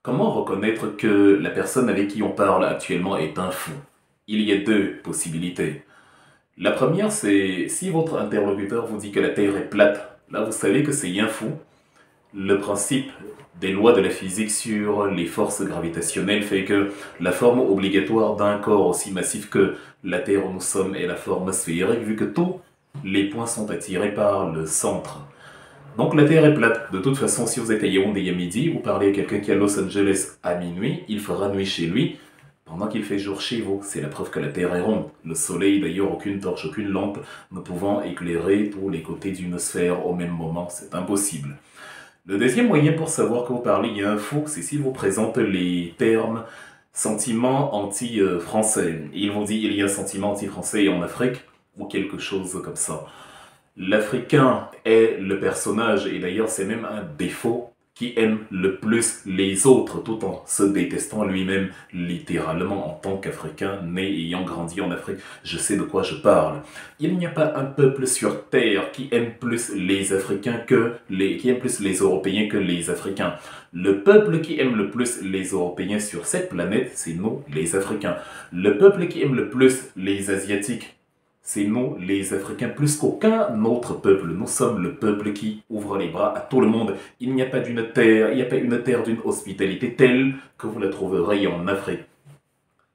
Comment reconnaître que la personne avec qui on parle actuellement est un fou? Il y a deux possibilités. La première, c'est si votre interlocuteur vous dit que la Terre est plate, là vous savez que c'est un fou. Le principe des lois de la physique sur les forces gravitationnelles fait que la forme obligatoire d'un corps aussi massif que la Terre où nous sommes est la forme sphérique, vu que tous les points sont attirés par le centre. Donc la Terre est plate. De toute façon, si vous êtes à Yaoundé à midi, vous parlez à quelqu'un qui est à Los Angeles à minuit, il fera nuit chez lui, pendant qu'il fait jour chez vous. C'est la preuve que la Terre est ronde. Le Soleil, d'ailleurs, aucune torche, aucune lampe ne pouvant éclairer tous les côtés d'une sphère au même moment, c'est impossible. Le deuxième moyen pour savoir que vous parlez, il y a un fou, c'est s'il vous présente les termes sentiments anti-français. Ils vont dire il y a un sentiment anti-français en Afrique, ou quelque chose comme ça. L'Africain est le personnage, et d'ailleurs c'est même un défaut, qui aime le plus les autres tout en se détestant lui-même littéralement en tant qu'Africain, né et ayant grandi en Afrique. Je sais de quoi je parle. Il n'y a pas un peuple sur Terre qui aime plus les Africains qui aime plus les Européens que les Africains. Le peuple qui aime le plus les Européens sur cette planète, c'est nous, les Africains. Le peuple qui aime le plus les Asiatiques, c'est nous, les Africains, plus qu'aucun autre peuple. Nous sommes le peuple qui ouvre les bras à tout le monde. Il n'y a pas d'une terre, il n'y a pas une terre d'une hospitalité telle que vous la trouverez en Afrique.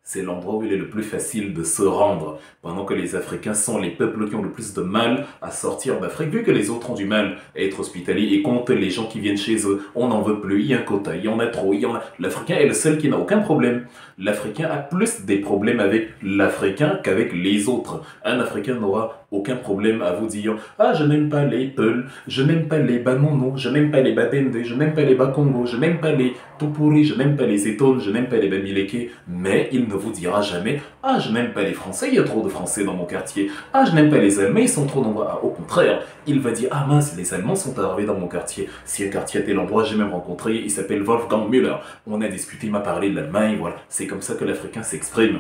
C'est l'endroit où il est le plus facile de se rendre, pendant que les Africains sont les peuples qui ont le plus de mal à sortir d'Afrique, vu que les autres ont du mal à être hospitaliers et comptent les gens qui viennent chez eux. On n'en veut plus, il y a un quota, il y en a trop, L'Africain est le seul qui n'a aucun problème. L'Africain a plus des problèmes avec l'Africain qu'avec les autres. Un Africain n'aura aucun problème à vous dire « Ah, je n'aime pas les Peuls, je n'aime pas les Banono, je n'aime pas les Badende, je n'aime pas les Bakongo, je n'aime pas les Tupuri, je n'aime pas les Etones, je n'aime pas les Bamileke. » Mais il ne vous dira jamais « Ah, je n'aime pas les Français, il y a trop de Français dans mon quartier. Ah, je n'aime pas les Allemands, ils sont trop nombreux. » Au contraire, il va dire « Ah mince, les Allemands sont arrivés dans mon quartier. Si un quartier à tel endroit, j'ai même rencontré, il s'appelle Wolfgang Müller. On a discuté, il m'a parlé de l'Allemagne, voilà. » C'est comme ça que l'Africain s'exprime.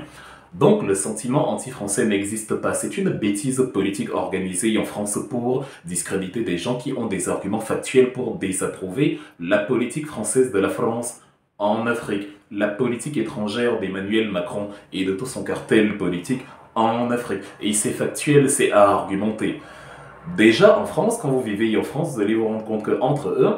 Donc le sentiment anti-français n'existe pas. C'est une bêtise politique organisée en France pour discréditer des gens qui ont des arguments factuels pour désapprouver la politique française de la France en Afrique, la politique étrangère d'Emmanuel Macron et de tout son cartel politique en Afrique. Et c'est factuel, c'est à argumenter. Déjà en France, quand vous vivez en France, vous allez vous rendre compte qu'entre eux,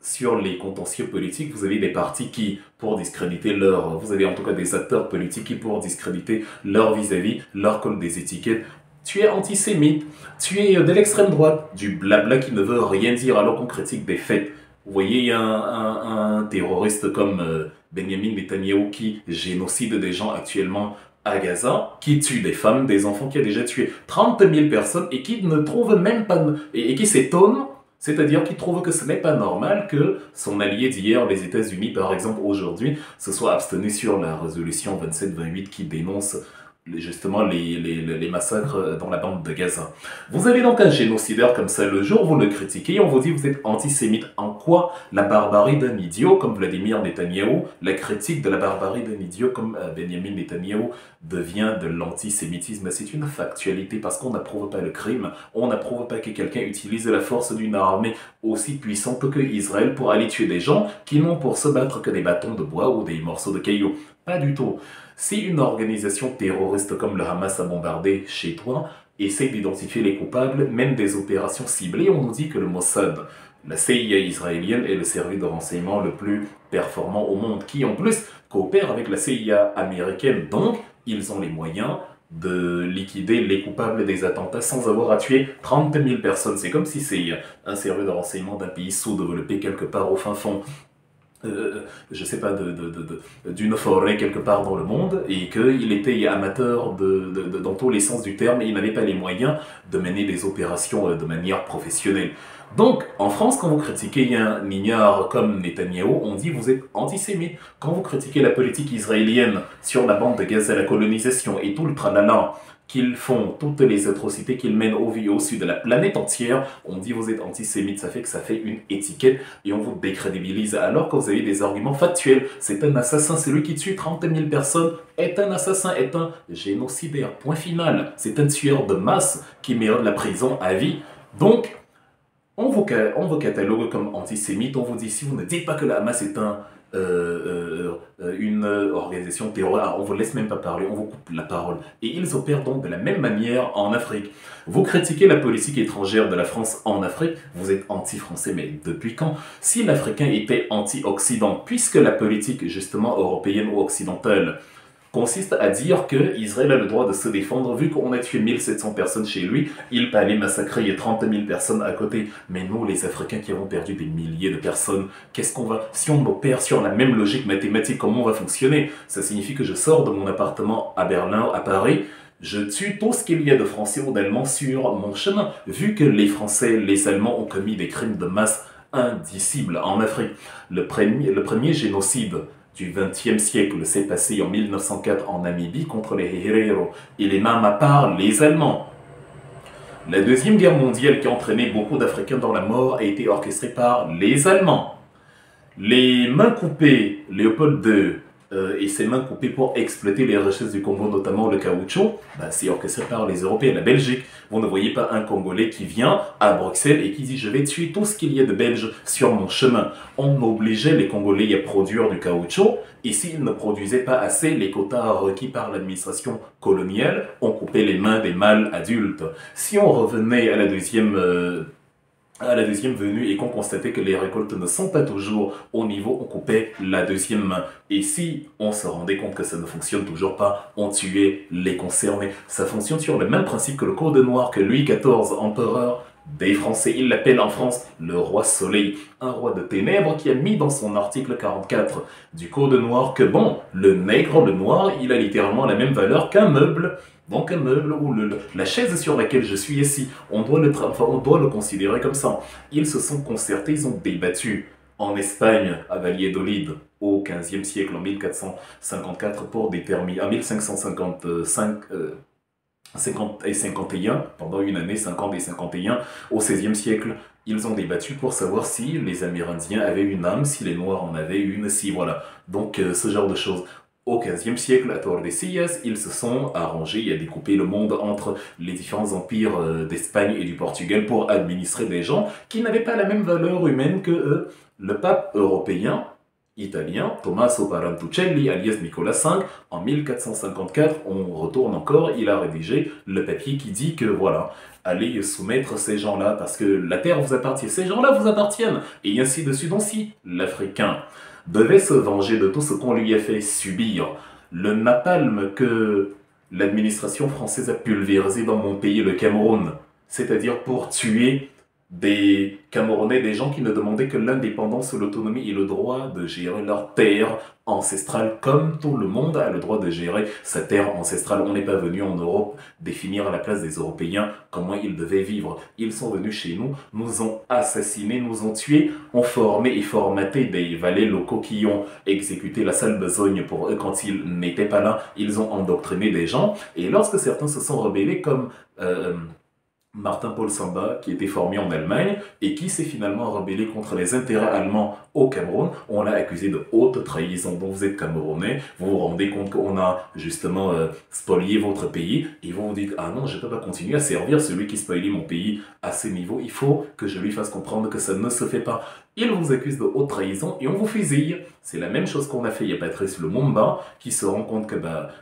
sur les contentieux politiques, vous avez des partis qui, pour discréditer vous avez en tout cas des acteurs politiques qui, pour discréditer leur vis-à-vis, leur collent des étiquettes. Tu es antisémite, tu es de l'extrême droite, du blabla qui ne veut rien dire alors qu'on critique des faits. Vous voyez, il y a un terroriste comme Benjamin Netanyahou qui génocide des gens actuellement à Gaza, qui tue des femmes, des enfants, qui a déjà tué 30 000 personnes et qui ne trouve même pas... et qui s'étonne. C'est-à-dire qu'il trouve que ce n'est pas normal que son allié d'hier, les États-Unis par exemple, aujourd'hui, se soit abstenu sur la résolution 2728 qui dénonce justement les massacres dans la bande de Gaza. Vous avez donc un génocideur comme ça, le jour où vous le critiquez, on vous dit que vous êtes antisémite. En quoi la barbarie d'un idiot comme Vladimir Netanyahou, la critique de la barbarie d'un idiot comme Benjamin Netanyahou devient de l'antisémitisme? C'est une factualité parce qu'on n'approuve pas le crime, on n'approuve pas que quelqu'un utilise la force d'une armée aussi puissante que Israël pour aller tuer des gens qui n'ont pour se battre que des bâtons de bois ou des morceaux de cailloux. Pas du tout. Si une organisation terroriste comme le Hamas a bombardé chez toi, essaie d'identifier les coupables, mène des opérations ciblées, on nous dit que le Mossad, la CIA israélienne, est le service de renseignement le plus performant au monde, qui en plus coopère avec la CIA américaine. Donc, ils ont les moyens de liquider les coupables des attentats sans avoir à tuer 30 000 personnes. C'est comme si c'est un service de renseignement d'un pays sous-développé quelque part au fin fond je sais pas, d'une forêt quelque part dans le monde, et qu'il était amateur dans tous les sens du terme, et il n'avait pas les moyens de mener des opérations de manière professionnelle. Donc, en France, quand vous critiquez un ignare comme Netanyahou, on dit vous êtes antisémite. Quand vous critiquez la politique israélienne sur la bande de Gaza, la colonisation et tout le tralala qu'ils font, toutes les atrocités qu'ils mènent au sud de la planète entière, on dit vous êtes antisémite, ça fait que ça fait une étiquette et on vous décrédibilise alors que vous avez des arguments factuels. C'est un assassin, celui qui tue 30 000 personnes est un assassin, est un génocidaire, point final. C'est un tueur de masse qui mérite la prison à vie. Donc, on vous catalogue comme antisémite, on vous dit si vous ne dites pas que le Hamas est une organisation terroriste, on vous laisse même pas parler, on vous coupe la parole. Et ils opèrent donc de la même manière en Afrique. Vous critiquez la politique étrangère de la France en Afrique, vous êtes anti-français, mais depuis quand? Si l'Africain était anti-Occident, puisque la politique justement européenne ou occidentale consiste à dire que Israël a le droit de se défendre, vu qu'on a tué 1700 personnes chez lui, il peut aller massacrer 30 000 personnes à côté. Mais nous, les Africains qui avons perdu des milliers de personnes, qu'est-ce qu'on va... Si on opère sur la même logique mathématique, comment on va fonctionner? Ça signifie que je sors de mon appartement à Berlin, à Paris, je tue tout ce qu'il y a de Français ou d'Allemands sur mon chemin, vu que les Français, les Allemands ont commis des crimes de masse indicibles en Afrique. Le premier génocide du XXe siècle s'est passé en 1904 en Namibie contre les Herero et les Nama par les Allemands. La Deuxième Guerre mondiale qui a entraîné beaucoup d'Africains dans la mort a été orchestrée par les Allemands. Les mains coupées, Léopold II et ses mains coupées pour exploiter les richesses du Congo, notamment le caoutchouc, c'est orchestré par les Européens. La Belgique, vous ne voyez pas un Congolais qui vient à Bruxelles et qui dit « je vais tuer tout ce qu'il y a de Belge sur mon chemin ». On obligeait les Congolais à produire du caoutchouc, et s'ils ne produisaient pas assez, les quotas requis par l'administration coloniale ont coupé les mains des mâles adultes. Si on revenait à la deuxième venue et qu'on constatait que les récoltes ne sont pas toujours au niveau, on coupait la deuxième main. Et si on se rendait compte que ça ne fonctionne toujours pas, on tuait les concernés. Ça fonctionne sur le même principe que le Code noir que Louis XIV, empereur des Français. Il l'appelle en France le roi soleil, un roi de ténèbres qui a mis dans son article 44 du Code noir que bon, le nègre, le noir, il a littéralement la même valeur qu'un meuble. Donc un meuble ou la chaise sur laquelle je suis assis, on doit le considérer comme ça. Ils se sont concertés, ils ont débattu en Espagne, à Valladolid, au XVe siècle, en 1454, pour déterminer, en 1555, 50 et 51, pendant une année, 50 et 51, au XVIe siècle, ils ont débattu pour savoir si les Amérindiens avaient une âme, si les Noirs en avaient une, si voilà. Donc ce genre de choses. Au XVe siècle, à Tordesillas, ils se sont arrangés à découper le monde entre les différents empires d'Espagne et du Portugal pour administrer des gens qui n'avaient pas la même valeur humaine que eux. Le pape européen, italien, Tommaso Parantuccelli, alias Nicolas V, en 1454, on retourne encore, il a rédigé le papier qui dit que voilà, allez soumettre ces gens-là parce que la terre vous appartient, ces gens-là vous appartiennent, et ainsi de suite. Donc si l'Africain devait se venger de tout ce qu'on lui a fait subir, le napalm que l'administration française a pulvérisé dans mon pays, le Cameroun, c'est-à-dire pour tuer des Camerounais, des gens qui ne demandaient que l'indépendance, l'autonomie et le droit de gérer leur terre ancestrale, comme tout le monde a le droit de gérer sa terre ancestrale. On n'est pas venu en Europe définir à la place des Européens comment ils devaient vivre. Ils sont venus chez nous, nous ont assassinés, nous ont tués, ont formé et formaté des valets locaux qui ont exécuté la sale besogne pour eux quand ils n'étaient pas là. Ils ont endoctriné des gens, et lorsque certains se sont rebellés comme... Martin-Paul Samba, qui était formé en Allemagne et qui s'est finalement rebellé contre les intérêts allemands au Cameroun, on l'a accusé de haute trahison. Donc vous êtes Camerounais, vous vous rendez compte qu'on a justement spolié votre pays et vous vous dites « Ah non, je ne peux pas continuer à servir celui qui spolie mon pays à ce niveau, il faut que je lui fasse comprendre que ça ne se fait pas. » Il vous accuse de haute trahison et on vous fusille. C'est la même chose qu'on a fait. Il y a Patrice Lumumba qui se rend compte que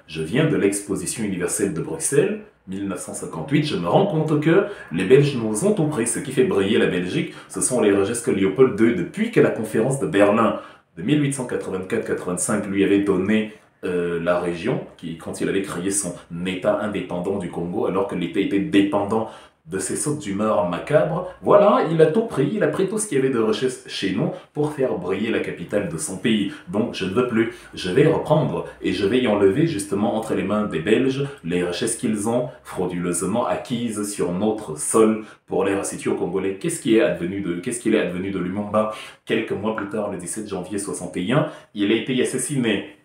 je viens de l'exposition universelle de Bruxelles, 1958, je me rends compte que les Belges nous ont tout pris. Ce qui fait briller la Belgique, ce sont les registres que Léopold II, depuis que la conférence de Berlin de 1884-85 lui avait donné la région, quand il avait créé son État indépendant du Congo, alors que l'État était dépendant de ces sautes d'humeur macabres, voilà, il a tout pris, il a pris tout ce qu'il y avait de richesse chez nous pour faire briller la capitale de son pays. Donc je ne veux plus, je vais reprendre et je vais y enlever justement entre les mains des Belges les richesses qu'ils ont frauduleusement acquises sur notre sol pour les restituer aux Congolais. Qu'est-ce qu'il est advenu de Lumumba? Quelques mois plus tard, le 17 janvier 61, il a été assassiné.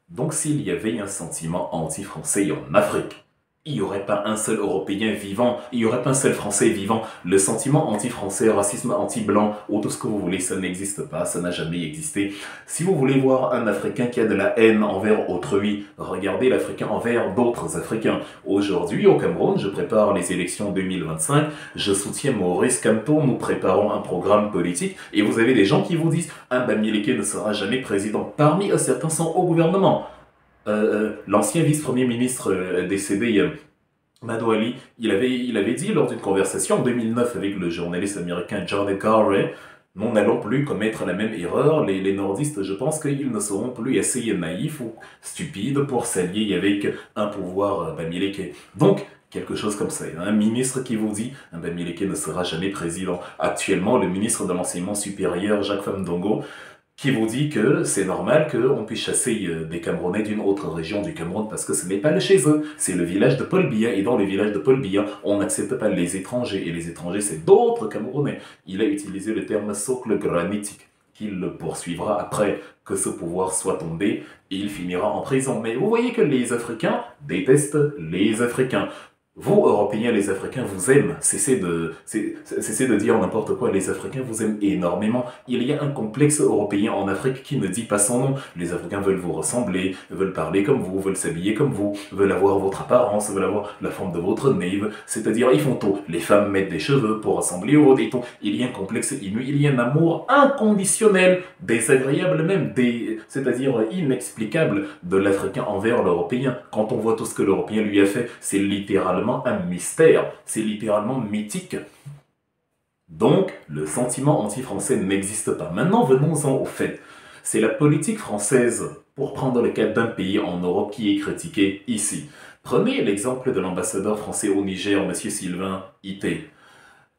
Donc s'il y avait un sentiment anti-français en Afrique, il n'y aurait pas un seul Européen vivant, il n'y aurait pas un seul Français vivant. Le sentiment anti-français, racisme anti-blanc, ou tout ce que vous voulez, ça n'existe pas, ça n'a jamais existé. Si vous voulez voir un Africain qui a de la haine envers autrui, regardez l'Africain envers d'autres Africains. Aujourd'hui, au Cameroun, je prépare les élections 2025, je soutiens Maurice Kamto, nous préparons un programme politique, et vous avez des gens qui vous disent « Un Bamileke ne sera jamais président ». Parmi eux, certains sont au gouvernement. L'ancien vice-premier ministre décédé, Madou Ali, il avait dit lors d'une conversation en 2009 avec le journaliste américain John Carey, nous n'allons plus commettre la même erreur. Les nordistes, je pense qu'ils ne seront plus assez naïfs ou stupides pour s'allier avec un pouvoir Bamileke. Donc, quelque chose comme ça. Un ministre qui vous dit un Bamileke ne sera jamais président. Actuellement, le ministre de l'enseignement supérieur, Jacques Famdongo, qui vous dit que c'est normal qu'on puisse chasser des Camerounais d'une autre région du Cameroun parce que ce n'est pas le chez eux, c'est le village de Paul Biya, et dans le village de Paul Biya, on n'accepte pas les étrangers, et les étrangers c'est d'autres Camerounais. Il a utilisé le terme socle granitique, qu'il le poursuivra après que ce pouvoir soit tombé, et il finira en prison. Mais vous voyez que les Africains détestent les Africains. Vous, Européens, les Africains vous aiment. Cessez de dire n'importe quoi. Les Africains vous aiment énormément. Il y a un complexe européen en Afrique qui ne dit pas son nom. Les Africains veulent vous ressembler, veulent parler comme vous, veulent s'habiller comme vous, veulent avoir votre apparence, veulent avoir la forme de votre nez. C'est-à-dire, ils font tout. Les femmes mettent des cheveux pour ressembler aux autres et tout. Il y a un complexe inouï, il y a un amour inconditionnel, désagréable même, c'est-à-dire inexplicable de l'Africain envers l'Européen. Quand on voit tout ce que l'Européen lui a fait, c'est littéralement un mystère, c'est littéralement mythique. Donc, le sentiment anti-français n'existe pas. Maintenant, venons-en au fait. C'est la politique française, pour prendre le cas d'un pays en Europe qui est critiqué ici. Prenez l'exemple de l'ambassadeur français au Niger, M. Sylvain Ité.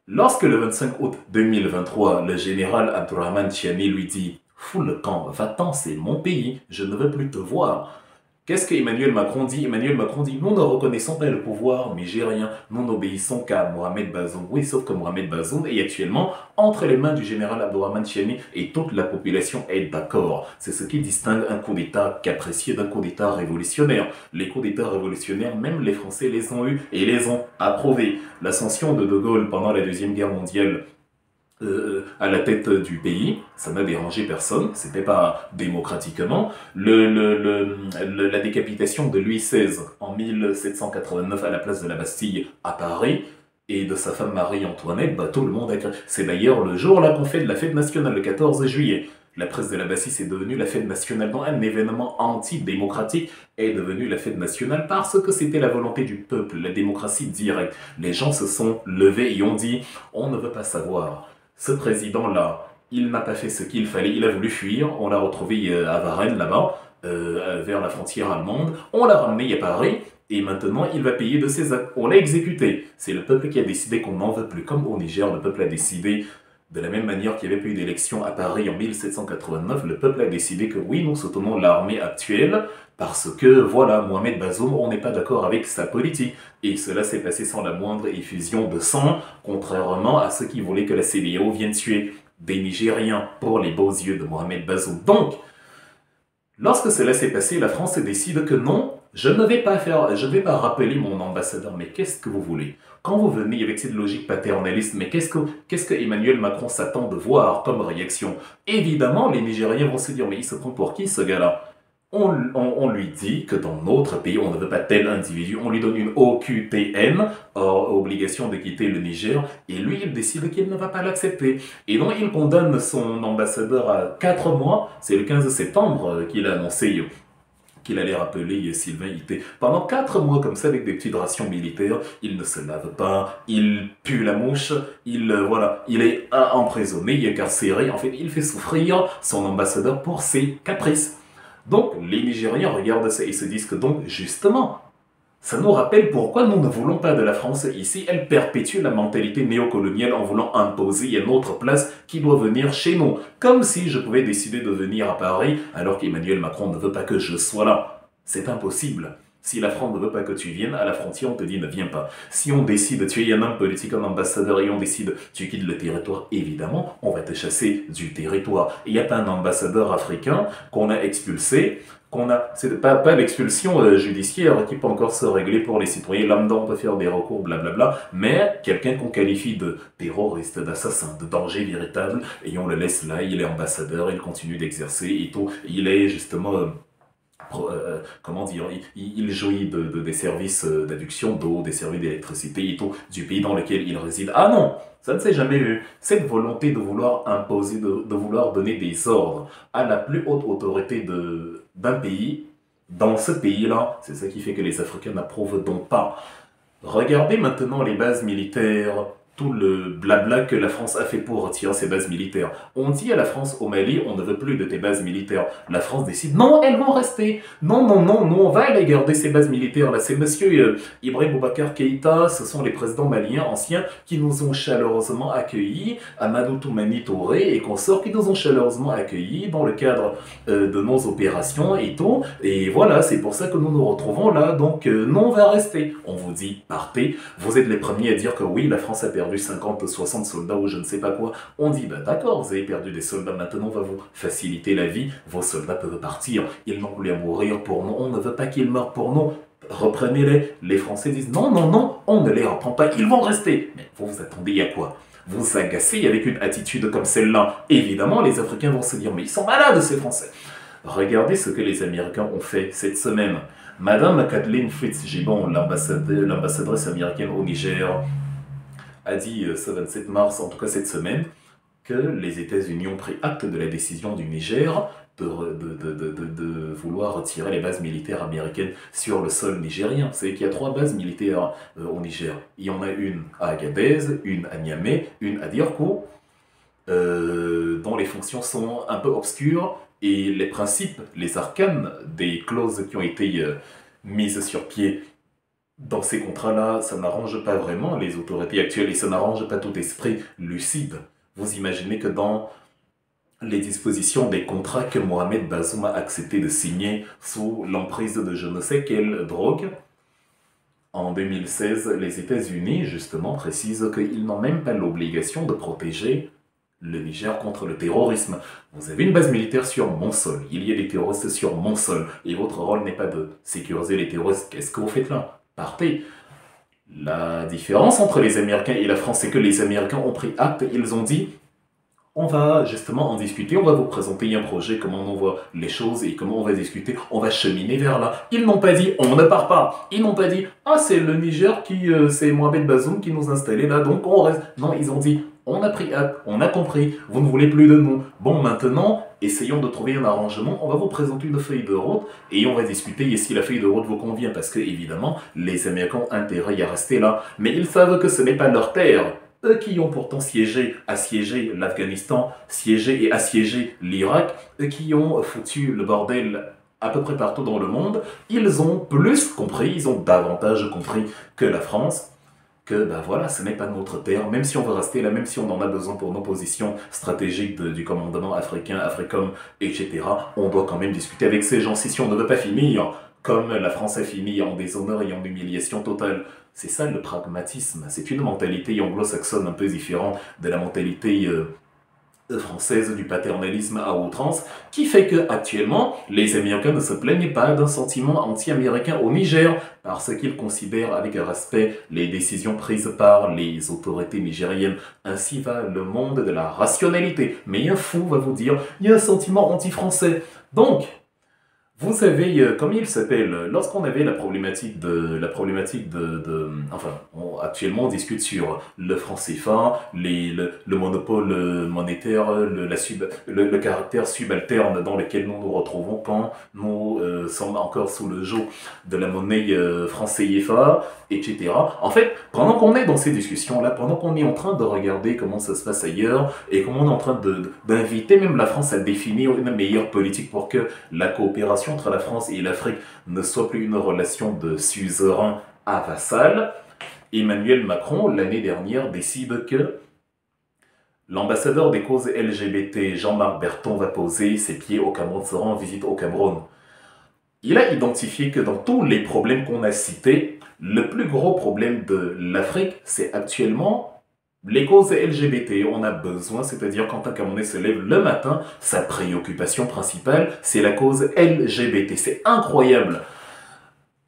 Lorsque le 25 août 2023, le général Abdourahmane Tiani lui dit « Fous le camp, va-t'en, c'est mon pays, je ne veux plus te voir ». Qu'est-ce qu'Emmanuel Macron dit? Emmanuel Macron dit « Nous ne reconnaissons pas le pouvoir nigérien, nous n'obéissons qu'à Mohamed Bazoum ». Oui, sauf que Mohamed Bazoum est actuellement entre les mains du général Abdourahmane Tiani et toute la population est d'accord. C'est ce qui distingue un coup d'État capricieux d'un coup d'État révolutionnaire. Les coups d'État révolutionnaires, même les Français les ont eus et les ont approuvés. L'ascension de De Gaulle pendant la Deuxième Guerre mondiale à la tête du pays, ça n'a dérangé personne, c'était pas démocratiquement. La décapitation de Louis XVI en 1789 à la place de la Bastille à Paris, et de sa femme Marie-Antoinette, bah, tout le monde a... C'est d'ailleurs le jour là qu'on fait de la fête nationale, le 14 juillet. La presse de la Bastille, c'est devenu la fête nationale. Donc un événement antidémocratique est devenu la fête nationale parce que c'était la volonté du peuple, la démocratie directe. Les gens se sont levés et ont dit « On ne veut pas savoir. Ce président-là, il n'a pas fait ce qu'il fallait, il a voulu fuir, on l'a retrouvé à Varennes, là-bas, vers la frontière allemande, on l'a ramené à Paris, et maintenant il va payer de ses actes. On l'a exécuté. C'est le peuple qui a décidé qu'on n'en veut plus. Comme au Niger, le peuple a décidé, de la même manière qu'il n'y avait plus d'élection à Paris en 1789, le peuple a décidé que oui, nous soutenons l'armée actuelle, parce que, voilà, Mohamed Bazoum, on n'est pas d'accord avec sa politique. Et cela s'est passé sans la moindre effusion de sang, contrairement à ceux qui voulaient que la CEDEAO vienne tuer des Nigériens pour les beaux yeux de Mohamed Bazoum. Donc, lorsque cela s'est passé, la France décide que non, je ne vais pas rappeler mon ambassadeur. Mais qu'est-ce que vous voulez? Quand vous venez avec cette logique paternaliste, mais qu'est-ce que Emmanuel Macron s'attend de voir comme réaction? Évidemment, les Nigériens vont se dire, mais il se prend pour qui ce gars-là? On lui dit que dans notre pays, on ne veut pas tel individu, on lui donne une OQTM, obligation de quitter le Niger, et lui, il décide qu'il ne va pas l'accepter. Et donc, il condamne son ambassadeur à 4 mois, c'est le 15 septembre qu'il a annoncé qu'il allait rappeler Sylvain Ité. Pendant 4 mois comme ça, avec des petites rations militaires, il ne se lave pas, il pue la mouche, il est emprisonné, il est incarcéré, en fait, il fait souffrir son ambassadeur pour ses caprices. Donc, les Nigériens regardent ça et se disent que donc, justement, ça nous rappelle pourquoi nous ne voulons pas de la France ici. Elle perpétue la mentalité néocoloniale en voulant imposer une autre place qui doit venir chez nous. Comme si je pouvais décider de venir à Paris alors qu'Emmanuel Macron ne veut pas que je sois là. C'est impossible. Si la France ne veut pas que tu viennes, à la frontière, on te dit ne viens pas. Si on décide, tu es un homme politique, un ambassadeur, et on décide, tu quittes le territoire, évidemment, on va te chasser du territoire. Il n'y a pas un ambassadeur africain qu'on a expulsé, c'est pas l'expulsion judiciaire qui peut encore se régler pour les citoyens lambda, on peut faire des recours, blablabla, mais quelqu'un qu'on qualifie de terroriste, d'assassin, de danger véritable, et on le laisse là, il est ambassadeur, il continue d'exercer et tout, il est justement comment dire, il jouit des services d'adduction d'eau, des services d'électricité et tout, du pays dans lequel il réside. Ah non, ça ne s'est jamais vu. Cette volonté de vouloir imposer, de vouloir donner des ordres à la plus haute autorité d'un pays, dans ce pays-là, c'est ça qui fait que les Africains n'approuvent donc pas. Regardez maintenant les bases militaires, tout le blabla que la France a fait pour retirer ses bases militaires. On dit à la France au Mali, on ne veut plus de tes bases militaires. La France décide, non, elles vont rester. Non, non, non, nous on va aller garder ces bases militaires. Là, c'est monsieur Ibrahim Boubacar Keïta, ce sont les présidents maliens anciens qui nous ont chaleureusement accueillis, Amadou Toumani Touré et consorts qui nous ont chaleureusement accueillis dans le cadre de nos opérations et tout. Et voilà, c'est pour ça que nous nous retrouvons là. Donc, non, on va rester. On vous dit, partez. Vous êtes les premiers à dire que oui, la France a perdu 50, 60 soldats ou je ne sais pas quoi. On dit, bah d'accord, vous avez perdu des soldats, maintenant on va vous faciliter la vie, vos soldats peuvent partir, ils n'ont voulu mourir pour nous, on ne veut pas qu'ils meurent pour nous, reprenez-les. Les Français disent, non, non, non, on ne les reprend pas, ils vont rester. Mais vous vous attendez à quoi? Vous agacez avec une attitude comme celle-là. Évidemment, les Africains vont se dire, mais ils sont malades ces Français. Regardez ce que les Américains ont fait cette semaine. Madame Kathleen Fitzgibbon, l'ambassadrice américaine au Niger, a dit ce 27 mars, en tout cas cette semaine, que les États-Unis ont pris acte de la décision du Niger de vouloir retirer les bases militaires américaines sur le sol nigérien. Vous savez qu'il y a 3 bases militaires au Niger. Il y en a une à Agadez, une à Niamey, une à Dirkou, dont les fonctions sont un peu obscures et les principes, les arcanes des clauses qui ont été mises sur pied dans ces contrats-là, ça n'arrange pas vraiment les autorités actuelles et ça n'arrange pas tout esprit lucide. Vous imaginez que dans les dispositions des contrats que Mohamed Bazoum a accepté de signer sous l'emprise de je ne sais quelle drogue, en 2016, les États-Unis, justement, précisent qu'ils n'ont même pas l'obligation de protéger le Niger contre le terrorisme. Vous avez une base militaire sur mon sol, il y a des terroristes sur mon sol, et votre rôle n'est pas de sécuriser les terroristes. Qu'est-ce que vous faites là? Partez. La différence entre les Américains et la France, c'est que les Américains ont pris acte, ils ont dit on va justement en discuter, on va vous présenter un projet, comment on voit les choses et comment on va discuter, on va cheminer vers là. Ils n'ont pas dit on ne part pas, ils n'ont pas dit ah c'est le Niger qui, c'est Mohamed Bazoum qui nous a installés là, donc on reste. Non, ils ont dit on a pris acte, on a compris, vous ne voulez plus de nous. Bon, maintenant, essayons de trouver un arrangement, on va vous présenter une feuille de route et on va discuter et si la feuille de route vous convient, parce que évidemment, les Américains ont intérêt à rester là, mais ils savent que ce n'est pas leur terre. Eux qui ont pourtant assiégé l'Afghanistan, siégé et assiégé l'Irak, eux qui ont foutu le bordel à peu près partout dans le monde, ils ont plus compris, ils ont davantage compris que la France, que ben voilà, ce n'est pas notre terre, même si on veut rester là, même si on en a besoin pour nos positions stratégiques du commandement africain, Africom, etc., on doit quand même discuter avec ces gens. Si on ne veut pas finir comme la France a fini en déshonneur et en humiliation totale, c'est ça le pragmatisme. C'est une mentalité anglo-saxonne un peu différente de la mentalité française du paternalisme à outrance, qui fait que actuellement les Américains ne se plaignent pas d'un sentiment anti-américain au Niger, parce qu'ils considèrent avec respect les décisions prises par les autorités nigériennes. Ainsi va le monde de la rationalité. Mais un fou va vous dire, il y a un sentiment anti-français. Donc, vous savez, comment il s'appelle, lorsqu'on avait la problématique enfin, actuellement on discute sur le franc CFA, le monopole monétaire, le caractère subalterne dans lequel nous nous retrouvons quand nous sommes encore sous le joug de la monnaie franc CFA, etc. En fait, pendant qu'on est dans ces discussions-là, pendant qu'on est en train de regarder comment ça se passe ailleurs, et comment on est en train d'inviter même la France à définir une meilleure politique pour que la coopération entre la France et l'Afrique ne soit plus une relation de suzerain à vassal, Emmanuel Macron, l'année dernière, décide que l'ambassadeur des causes LGBT, Jean-Marc Berton, va poser ses pieds au Cameroun, sera en visite au Cameroun. Il a identifié que dans tous les problèmes qu'on a cités, le plus gros problème de l'Afrique, c'est actuellement les causes LGBT. On a besoin, c'est-à-dire quand un Camerounais se lève le matin, sa préoccupation principale, c'est la cause LGBT. C'est incroyable.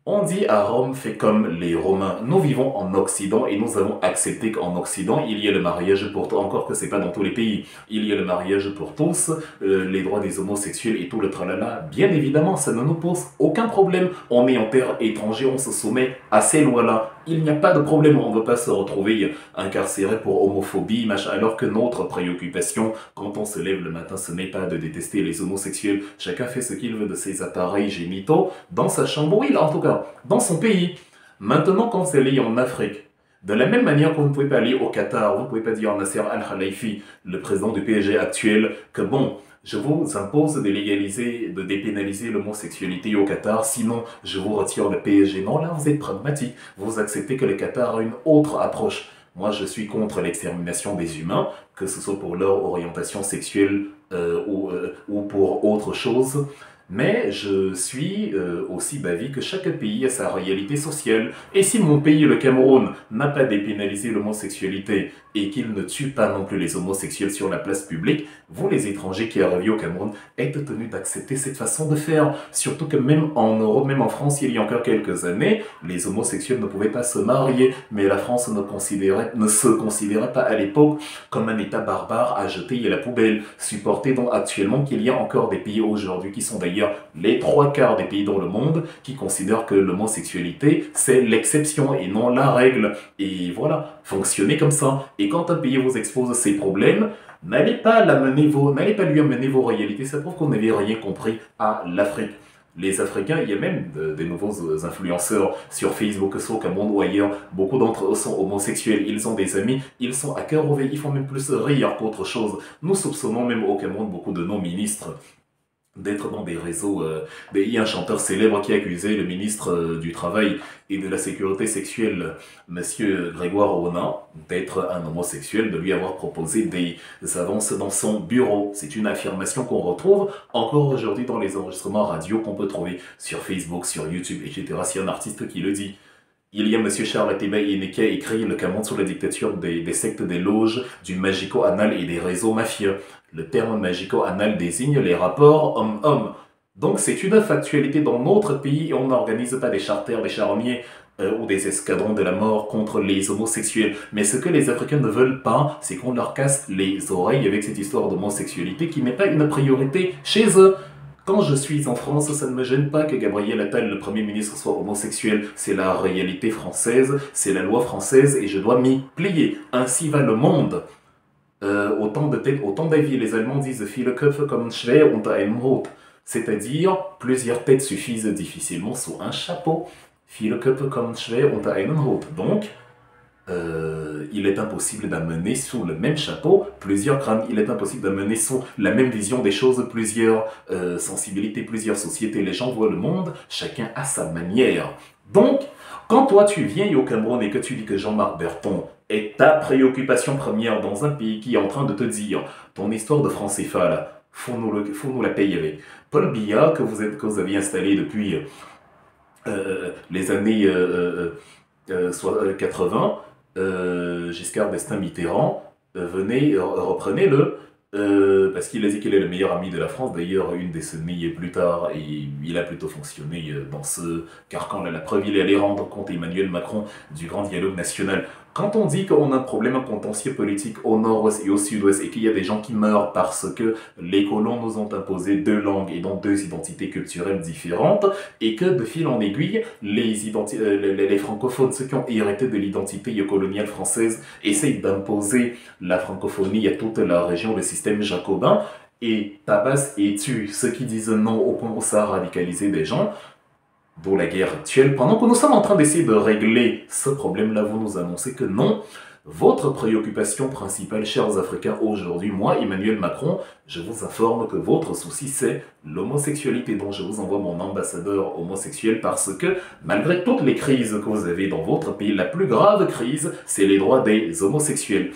On dit à Rome, fais comme les Romains. Nous vivons en Occident et nous avons accepté qu'en Occident, il y a le mariage pour tous, encore que c'est pas dans tous les pays. Il y a le mariage pour tous, les droits des homosexuels et tout le tralala. Bien évidemment, ça ne nous pose aucun problème. On est en terre étrangère, on se soumet à ces lois-là. Il n'y a pas de problème, on ne veut pas se retrouver incarcéré pour homophobie, machin, alors que notre préoccupation, quand on se lève le matin, ce n'est pas de détester les homosexuels. Chacun fait ce qu'il veut de ses appareils génitaux dans sa chambre, oui, en tout cas, dans son pays. Maintenant, quand vous allez en Afrique, de la même manière que vous ne pouvez pas aller au Qatar, vous ne pouvez pas dire à Nasser Al-Khelaifi, le président du PSG actuel, que bon, je vous impose de légaliser, de dépénaliser l'homosexualité au Qatar, sinon je vous retire le PSG. Non, là vous êtes pragmatique, vous acceptez que le Qatar a une autre approche. Moi je suis contre l'extermination des humains, que ce soit pour leur orientation sexuelle ou pour autre chose. Mais je suis aussi d'avis que chaque pays a sa réalité sociale. Et si mon pays, le Cameroun, n'a pas dépénalisé l'homosexualité et qu'il ne tue pas non plus les homosexuels sur la place publique, vous les étrangers qui arrivent au Cameroun êtes tenus d'accepter cette façon de faire. Surtout que même en Europe, même en France, il y a encore quelques années, les homosexuels ne pouvaient pas se marier, mais la France ne se considérait pas à l'époque comme un État barbare à jeter à la poubelle, supporté donc actuellement qu'il y a encore des pays aujourd'hui qui sont d'ailleurs les 3/4 des pays dans le monde qui considèrent que l'homosexualité c'est l'exception et non la règle. Et voilà, fonctionnez comme ça. Et quand un pays vous expose ses problèmes, n'allez pas lui amener vos réalités. Ça prouve qu'on n'avait rien compris à l'Afrique. Les Africains, il y a même des nouveaux influenceurs sur Facebook, que ce soit au Cameroun ou ailleurs. Beaucoup d'entre eux sont homosexuels, ils ont des amis, ils sont à cœur ouvert, ils font même plus rire qu'autre chose. Nous soupçonnons même au Cameroun beaucoup de nos ministres d'être dans des réseaux. Il y a un chanteur célèbre qui a accusé le ministre du Travail et de la Sécurité sexuelle, Monsieur Grégoire Ronin, d'être un homosexuel, de lui avoir proposé des avances dans son bureau. C'est une affirmation qu'on retrouve encore aujourd'hui dans les enregistrements radio qu'on peut trouver sur Facebook, sur YouTube, etc. C'est un artiste qui le dit. Il y a M. Charles Ateba Ine qui a écrit Le Cameroun sous la dictature des sectes, des loges, du magico-anal et des réseaux mafieux. Le terme magico-anal désigne les rapports homme-homme. Donc c'est une factualité dans notre pays et on n'organise pas des charters, des charmiers ou des escadrons de la mort contre les homosexuels. Mais ce que les Africains ne veulent pas, c'est qu'on leur casse les oreilles avec cette histoire d'homosexualité qui n'est pas une priorité chez eux. Quand je suis en France, ça ne me gêne pas que Gabriel Attal, le Premier ministre, soit homosexuel. C'est la réalité française, c'est la loi française et je dois m'y plier. Ainsi va le monde. Autant d'avis, les Allemands disent « Viele Köpfe kommen schwer unter einem Hut », c'est-à-dire plusieurs têtes suffisent difficilement sous un chapeau. « Viele Köpfe kommen schwer unter einem Hut ». Donc, il est impossible d'amener sous le même chapeau plusieurs crânes, il est impossible d'amener sous la même vision des choses plusieurs sensibilités, plusieurs sociétés. Les gens voient le monde, chacun à sa manière. Donc, quand toi tu viens au Cameroun et que tu dis que Jean-Marc Berton est ta préoccupation première dans un pays qui est en train de te dire ton histoire de franc CFA là, faut nous la payer avec. Paul Biya que vous avez installé depuis les années 80, Giscard d'Estaing Mitterrand, reprenez-le, parce qu'il a dit qu'il est le meilleur ami de la France. D'ailleurs, une décennie plus tard, et il a plutôt fonctionné dans ce carcan-là. La preuve, il est allé rendre compte à Emmanuel Macron du grand dialogue national. Quand on dit qu'on a un problème, un contentieux politique au nord-ouest et au sud-ouest et qu'il y a des gens qui meurent parce que les colons nous ont imposé 2 langues et donc 2 identités culturelles différentes et que de fil en aiguille, les francophones, ceux qui ont hérité de l'identité coloniale française, essayent d'imposer la francophonie à toute la région, le système jacobin, et tabassent et tuent ceux qui disent non au point où ça a radicalisé des gens. D'où la guerre actuelle. Pendant que nous sommes en train d'essayer de régler ce problème-là, vous nous annoncez que non. Votre préoccupation principale, chers Africains, aujourd'hui, moi, Emmanuel Macron, je vous informe que votre souci, c'est l'homosexualité, dont je vous envoie mon ambassadeur homosexuel parce que, malgré toutes les crises que vous avez dans votre pays, la plus grave crise, c'est les droits des homosexuels.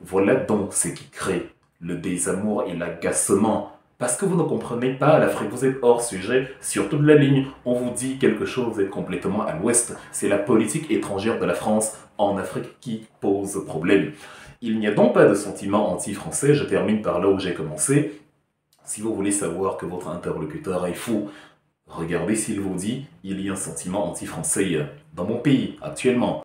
Voilà donc ce qui crée le désamour et l'agacement Parce que vous ne comprenez pas l'Afrique, vous êtes hors sujet. Sur toute la ligne, on vous dit quelque chose, vous êtes complètement à l'ouest. C'est la politique étrangère de la France en Afrique qui pose problème. Il n'y a donc pas de sentiment anti-français, je termine par là où j'ai commencé. Si vous voulez savoir que votre interlocuteur est fou, regardez s'il vous dit « il y a un sentiment anti-français dans mon pays actuellement ».